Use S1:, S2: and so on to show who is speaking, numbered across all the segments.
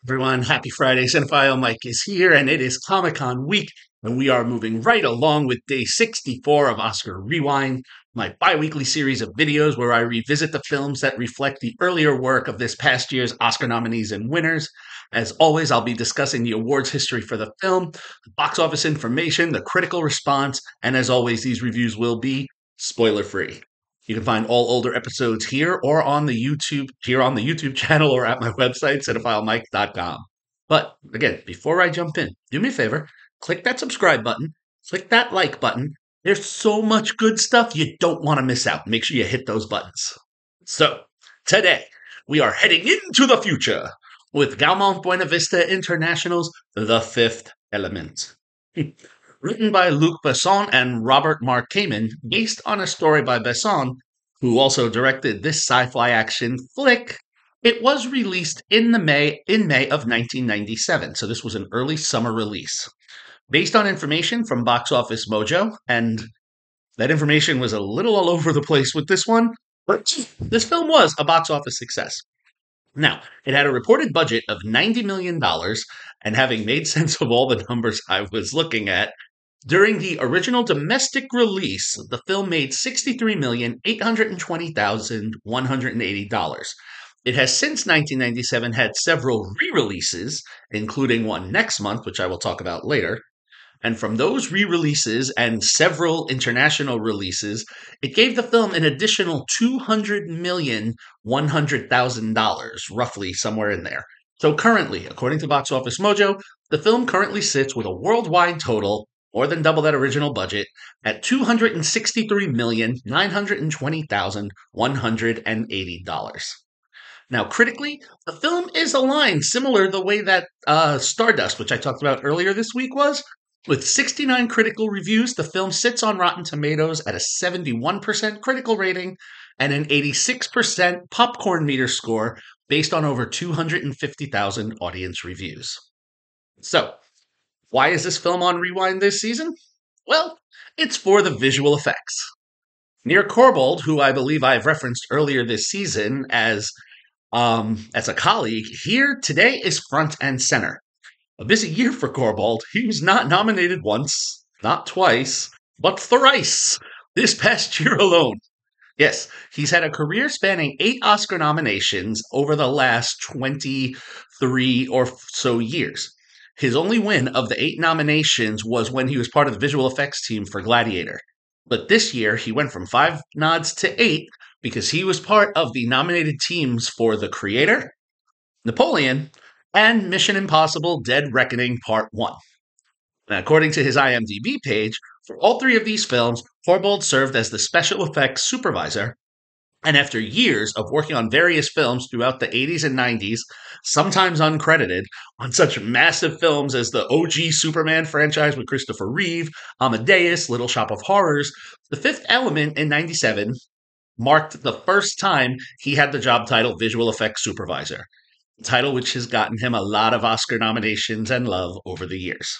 S1: Everyone, happy Friday. Cinephile Mike is here, and it is Comic Con week, and we are moving right along with day 64 of Oscar Rewind, my bi weekly series of videos where I revisit the films that reflect the earlier work of this past year's Oscar nominees and winners. As always, I'll be discussing the awards history for the film, the box office information, the critical response, and as always, these reviews will be spoiler free. You can find all older episodes here or on the YouTube channel or at my website, cinephilemike.com. But again, before I jump in, do me a favor, click that subscribe button, click that like button. There's so much good stuff you don't want to miss out. Make sure you hit those buttons. So, today, we are heading into the future with Gaumont Buena Vista International's The Fifth Element. Written by Luc Besson and Robert Mark Kamen, based on a story by Besson, who also directed this sci-fi action flick. It was released in May of 1997, so this was an early summer release. Based on information from Box Office Mojo, and that information was a little all over the place with this one, but this film was a box office success. Now, it had a reported budget of $90 million, and having made sense of all the numbers I was looking at, during the original domestic release, the film made $63,820,180. It has since 1997 had several re-releases, including one next month, which I will talk about later. And from those re-releases and several international releases, it gave the film an additional $200,100,000, roughly somewhere in there. So currently, according to Box Office Mojo, the film currently sits with a worldwide total, more than double that original budget, at $263,920,180. Now, critically, the film is aligned similar the way that Stardust, which I talked about earlier this week, was. With 69 critical reviews, the film sits on Rotten Tomatoes at a 71% critical rating and an 86% popcorn meter score based on over 250,000 audience reviews. So, why is this film on Rewind this season? Well, it's for the visual effects. Near Corbold, who I believe I've referenced earlier this season as a colleague, here today is front and center. A busy year for Corbold. He was not nominated once, not twice, but thrice this past year alone. Yes, he's had a career spanning 8 Oscar nominations over the last 23 or so years. His only win of the 8 nominations was when he was part of the visual effects team for Gladiator. But this year, he went from 5 nods to 8 because he was part of the nominated teams for The Creator, Napoleon, and Mission Impossible Dead Reckoning Part 1. Now, according to his IMDb page, for all 3 of these films, Corbold served as the special effects supervisor, and after years of working on various films throughout the 80s and 90s, sometimes uncredited, on such massive films as the OG Superman franchise with Christopher Reeve, Amadeus, Little Shop of Horrors, The Fifth Element in 97 marked the first time he had the job title Visual Effects Supervisor, a title which has gotten him a lot of Oscar nominations and love over the years.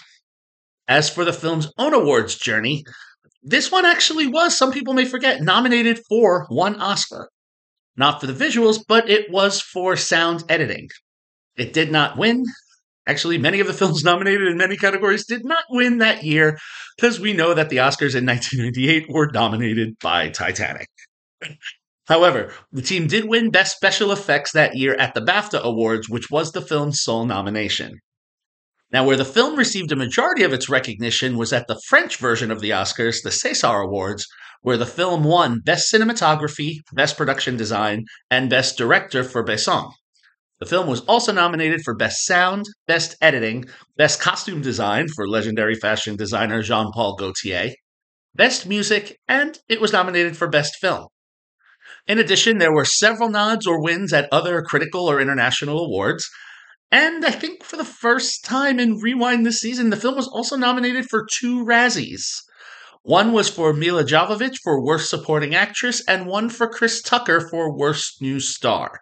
S1: As for the film's own awards journey, this one actually was, some people may forget, nominated for 1 Oscar. Not for the visuals, but it was for sound editing. It did not win. Actually, many of the films nominated in many categories did not win that year, because we know that the Oscars in 1998 were dominated by Titanic. However, the team did win Best Special Effects that year at the BAFTA Awards, which was the film's sole nomination. Now, where the film received a majority of its recognition was at the French version of the Oscars, the César Awards, where the film won Best Cinematography, Best Production Design, and Best Director for Besson. The film was also nominated for Best Sound, Best Editing, Best Costume Design for legendary fashion designer Jean-Paul Gaultier, Best Music, and it was nominated for Best Film. In addition, there were several nods or wins at other critical or international awards, and I think for the first time in Rewind this season, the film was also nominated for 2 Razzies. One was for Mila Jovovich for Worst Supporting Actress, and one for Chris Tucker for Worst New Star.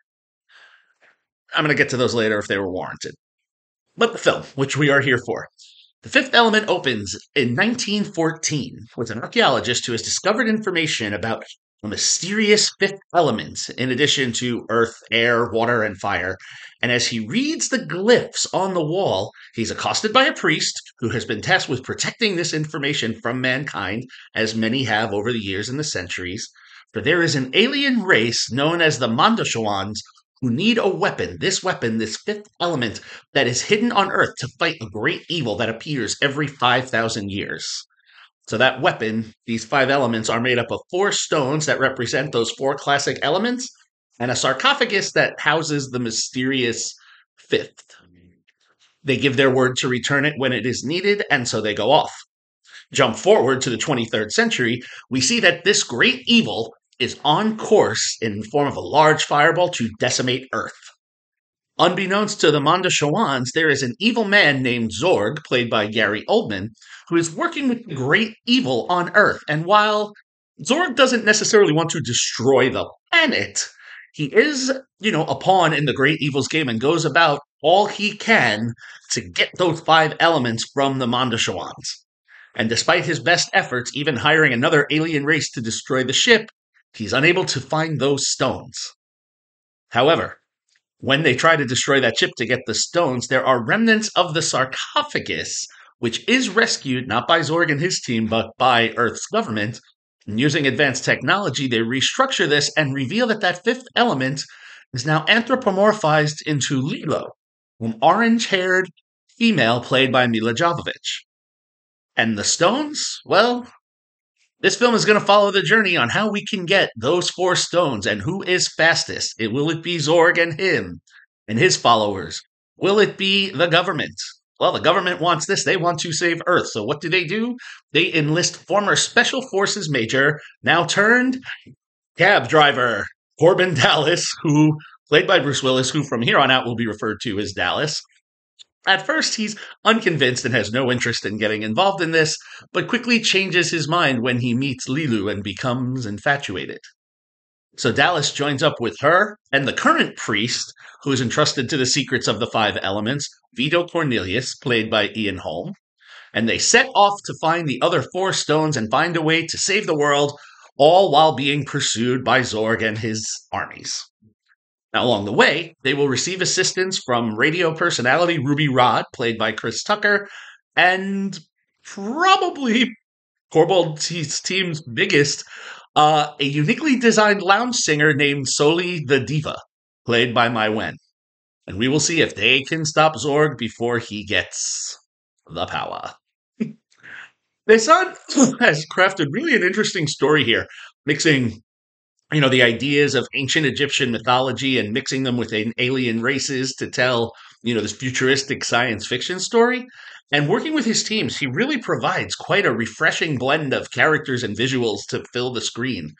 S1: I'm going to get to those later if they were warranted. But the film, which we are here for. The Fifth Element opens in 1914 with an archaeologist who has discovered information about a mysterious fifth element in addition to earth, air, water, and fire. And as he reads the glyphs on the wall, he's accosted by a priest who has been tasked with protecting this information from mankind, as many have over the years and the centuries. For there is an alien race known as the Mondoshoans who need a weapon, this fifth element, that is hidden on Earth to fight a great evil that appears every 5,000 years. So that weapon, these five elements, are made up of four stones that represent those four classic elements, and a sarcophagus that houses the mysterious fifth. They give their word to return it when it is needed, and so they go off. Jump forward to the 23rd century, we see that this great evil is on course in the form of a large fireball to decimate Earth. Unbeknownst to the Mondoshoans, there is an evil man named Zorg, played by Gary Oldman, who is working with the great evil on Earth. And while Zorg doesn't necessarily want to destroy the planet, he is, a pawn in the great evil's game and goes about all he can to get those five elements from the Mondoshoans. And despite his best efforts, even hiring another alien race to destroy the ship, he's unable to find those stones. However, when they try to destroy that ship to get the stones, there are remnants of the sarcophagus, which is rescued not by Zorg and his team, but by Earth's government. And using advanced technology, they restructure this and reveal that that fifth element is now anthropomorphized into Lilo, an orange-haired female played by Mila Jovovich. And the stones? Well, this film is going to follow the journey on how we can get those four stones and who is fastest. Will it be Zorg and him and his followers? Will it be the government? Well, the government wants this. They want to save Earth. So what do? They enlist former Special Forces Major, now turned cab driver, Corbin Dallas, who, played by Bruce Willis, who from here on out will be referred to as Dallas. At first, he's unconvinced and has no interest in getting involved in this, but quickly changes his mind when he meets Lilu and becomes infatuated. So Dallas joins up with her and the current priest, who is entrusted to the secrets of the five elements, Vito Cornelius, played by Ian Holm, and they set off to find the other four stones and find a way to save the world, all while being pursued by Zorg and his armies. Now, along the way, they will receive assistance from radio personality Ruby Rod, played by Chris Tucker, and probably Corbold's team's biggest, a uniquely designed lounge singer named Soli the Diva, played by Mai Wen. And we will see if they can stop Zorg before he gets the power. Besson has crafted really an interesting story here, mixing the ideas of ancient Egyptian mythology and mixing them with alien races to tell, this futuristic science fiction story. And working with his teams, he really provides quite a refreshing blend of characters and visuals to fill the screen.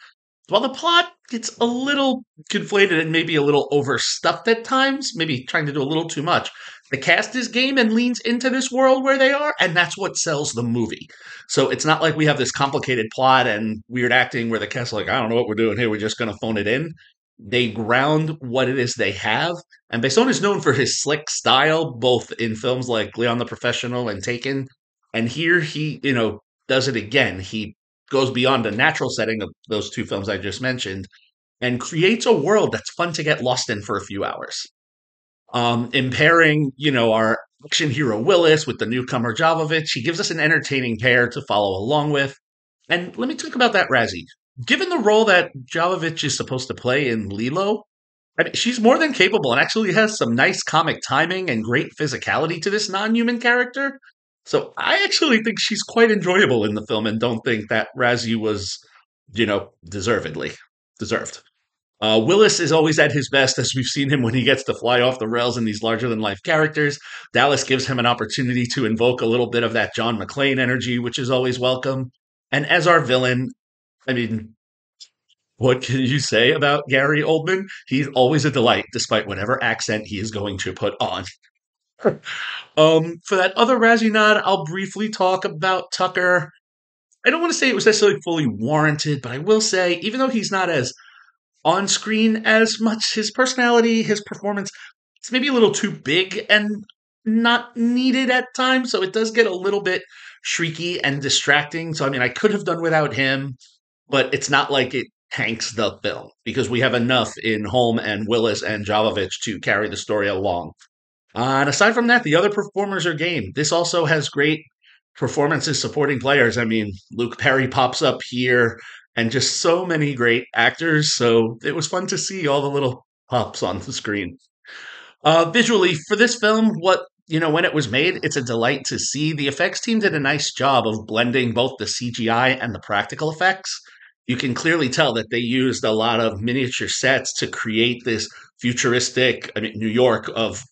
S1: While the plot gets a little conflated and maybe a little overstuffed at times, maybe trying to do a little too much, the cast is game and leans into this world where they are, and that's what sells the movie. So it's not like we have this complicated plot and weird acting where the cast is like, I don't know what we're doing here, we're just going to phone it in. They ground what it is they have, and Besson is known for his slick style, both in films like Leon the Professional and Taken, and here he, does it again. He goes beyond the natural setting of those two films I just mentioned and creates a world that's fun to get lost in for a few hours. Impairing, our action hero Willis with the newcomer Jovovich, he gives us an entertaining pair to follow along with. And let me talk about that, Razzie. Given the role that Jovovich is supposed to play in Lilo, she's more than capable and actually has some nice comic timing and great physicality to this non-human character. So I actually think she's quite enjoyable in the film and don't think that Razzie was, deserved. Willis is always at his best, as we've seen him when he gets to fly off the rails in these larger-than-life characters. Dallas gives him an opportunity to invoke a little bit of that John McClane energy, which is always welcome. And as our villain, what can you say about Gary Oldman? He's always a delight, despite whatever accent he is going to put on. For that other Razzie nod, I'll briefly talk about Tucker. I don't want to say it was necessarily fully warranted, but I will say, even though he's not as on screen as much, his personality, his performance, it's maybe a little too big and not needed at times, so it does get a little bit shrieky and distracting. So, I could have done without him, but it's not like it tanks the film because we have enough in Holm and Willis and Jovovich to carry the story along. And aside from that, the other performers are game. This also has great performances supporting players. I mean, Luke Perry pops up here and just so many great actors. So it was fun to see all the little pops on the screen. Visually, for this film, when it was made, it's a delight to see. The effects team did a nice job of blending both the CGI and the practical effects. You can clearly tell that they used a lot of miniature sets to create this futuristic, I mean, New York of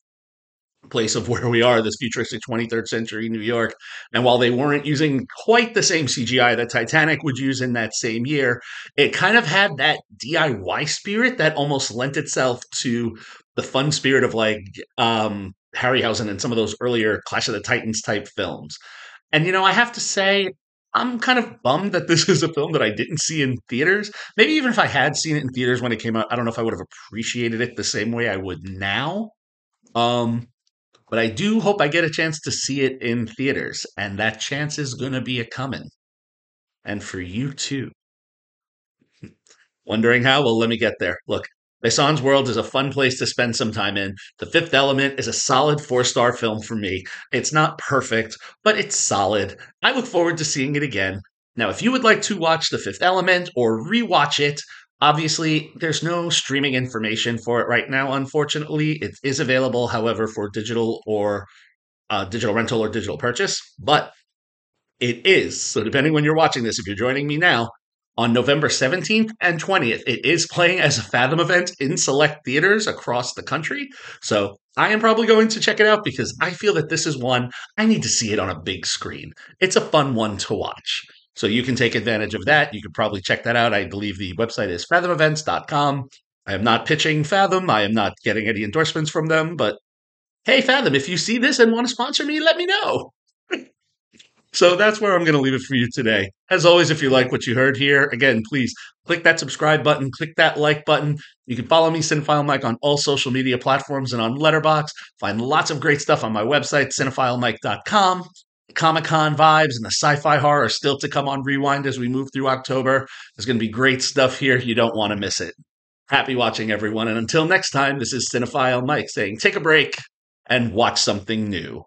S1: place of where we are, this futuristic 23rd century New York. And while they weren't using quite the same CGI that Titanic would use in that same year, it kind of had that DIY spirit that almost lent itself to the fun spirit of like Harryhausen and some of those earlier Clash of the Titans type films. And I have to say, I'm kind of bummed that this is a film that I didn't see in theaters. Maybe even if I had seen it in theaters when it came out, I don't know if I would have appreciated it the same way I would now. Um, but I do hope I get a chance to see it in theaters, and that chance is going to be a coming. And for you too. Wondering how? Well, let me get there. Look, Besson's World is a fun place to spend some time in. The Fifth Element is a solid 4-star film for me. It's not perfect, but it's solid. I look forward to seeing it again. Now, if you would like to watch The Fifth Element or rewatch it, obviously there's no streaming information for it right now, unfortunately. It is available, however, for digital rental or digital purchase, but it is. So depending when you're watching this, if you're joining me now, on November 17th and 20th, it is playing as a Fathom event in select theaters across the country. So I am probably going to check it out because I feel that this is one I need to see it on a big screen. It's a fun one to watch. So you can take advantage of that. You can probably check that out. I believe the website is fathomevents.com. I am not pitching Fathom. I am not getting any endorsements from them, but hey, Fathom, if you see this and want to sponsor me, let me know. So that's where I'm going to leave it for you today. As always, if you like what you heard here, again, please click that subscribe button, click that like button. You can follow me, Cinephile Mike, on all social media platforms and on Letterboxd. Find lots of great stuff on my website, cinephilemike.com. Comic-Con vibes and the sci-fi horror are still to come on Rewind as we move through October. There's going to be great stuff here. You don't want to miss it. Happy watching, everyone. And until next time, this is Cinephile Mike saying take a break and watch something new.